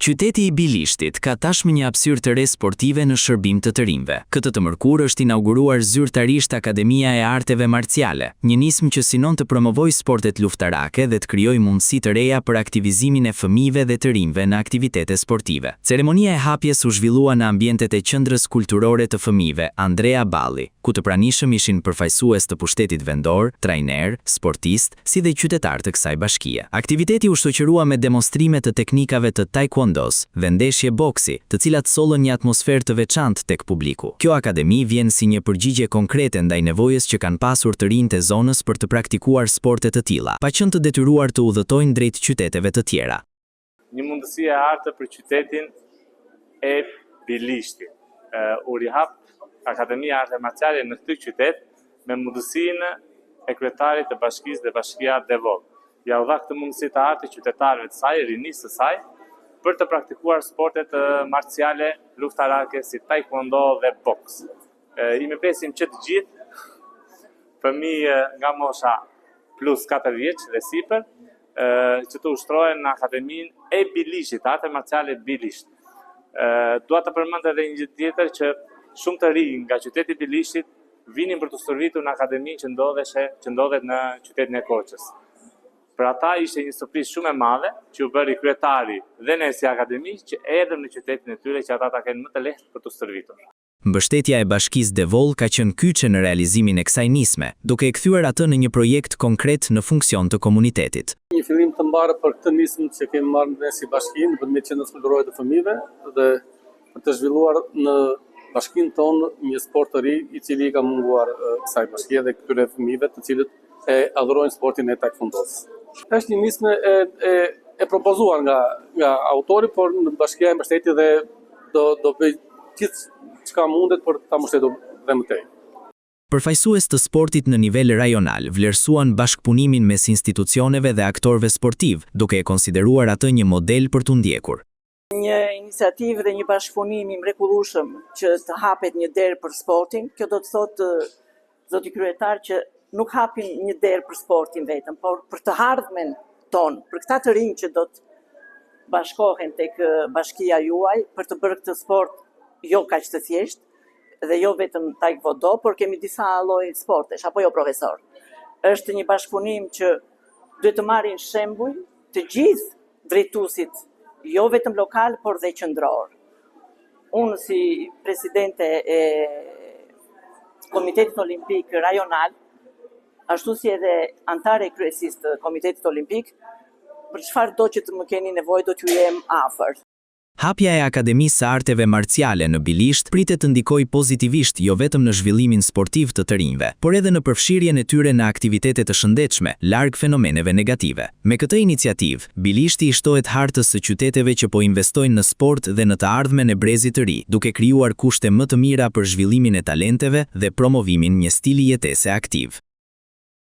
Qyteti i Bilishtit ka tashmë një hapësirë të re sportive në shërbim të rinjve. Këtë të mërkurë është inauguruar zyrtarisht Akademia e Arteve Marciale, një nismë që synon të promovojë sportet luftarake dhe të krijojë mundësi të reja për aktivizimin e fëmijëve dhe të rinjve në aktivitete sportive. Ceremonia e hapjes u zhvillua në ambientet e Qendrës Kulturore të Fëmijëve Andrea Balli, ku të pranishëm ishin përfaqësues të pushtetit vendor, trajner, sportist, si dhe qytetar të kësaj bashkie. Aktiviteti u shoqërua me demonstrime të teknikave të taekwondos dhe ndeshje boksi, të cilat sollën një atmosferë të veçantë tek publiku. Kjo akademi vjen si një përgjigje konkrete ndaj nevojës që kanë pasur të rinjtë e zonës për të praktikuar sporte të tilla, pa qenë të detyruar të udhëtojnë drejt qyteteve të tjera. Një mundësi e artë për qytetin e Bilishtit. U rihap Akademia Arte Marciale në këtë qytet me mundësinë e kryetarit të bashkisë dhe bashkia Devol. Ja u dha këtë mundësi të artë qytetarëve të saj, rinisë të saj, për të praktikuar sportet marciale luftarake si taekwondo dhe boks. I me presim që të gjithë fëmijë nga mosha plus 4 vjeç dhe sipër, që të ushtrohen në Akademinë e Bilishtit, Arte Marciale Bilisht. Dua të përmend edhe një gjë tjetër që shumë të rinj nga qyteti i Bilishtit vinin për të stërvitur në akademinë që ndodhet në qytetin e Korçës. Për ata ishte një surprizë shumë e madhe që u bëri kryetari dhe ne si akademi që erdhëm në qytetin e tyre që ata ta kenë më të lehtë për të stërvitur. Mbështetja e bashkisë Devol ka qenë kyçe në realizimin e kësaj nisme, duke e kthyer atë në një projekt konkret në funksion të komunitetit. Një fillim të mbarë për këtë nismë që kemi marrë ne si bashki në përmjet Qendrës Kulturore të Fëmijëve dhe për të zhvilluar në bashkinë tonë një sport të ri i cili ka munguar kësaj bashkie dhe këtyre fëmijëve të cilët e adhurojnë sportin e taekwondos. Është një nismë e propozuar nga autori, por në bashkia e mbështetit dhe do bëj gjithë çka mundet për ta mbështetur dhe më tej. Përfaqësues të sportit në nivel rajonal vlerësuan bashkëpunimin mes institucioneve dhe aktorëve sportiv, duke e konsideruar atë një model për t'u ndjekur. Një iniciativë dhe një bashkëpunim i mrekullueshëm që të hapet një derë për sportin. Kjo do të thotë, zoti kryetar, që nuk hapin një derë për sportin vetëm, por për të ardhmen tonë, për këta të rinj që do të bashkohen tek bashkia juaj për të bërë këtë sport jo kaq të thjeshtë, dhe jo vetëm taekwondo, por kemi disa lloje sportesh, apo jo profesor. Është një bashkëpunim që duhet të marrin shembull të gjithë drejtuesit, jo vetëm lokal, por dhe qendror. Unë si presidente e Komitetit Olimpik Rajonal, ashtu si edhe antare kryesisë të Komitetit Olimpik, për çfarë do që të më keni nevojë do t'ju jem afër. Hapja e Akademisë së Arteve Marciale në Bilisht pritet të ndikojë pozitivisht jo vetëm në zhvillimin sportiv të rinjve, por edhe në përfshirjen e tyre në aktivitete të shëndetshme, larg fenomeneve negative. Me këtë iniciativë, Bilishti i shtohet hartës së qyteteve që po investojnë në sport dhe në të ardhmen e brezit të ri, duke krijuar kushte më të mira për zhvillimin e talenteve dhe promovimin një stili jetese aktiv.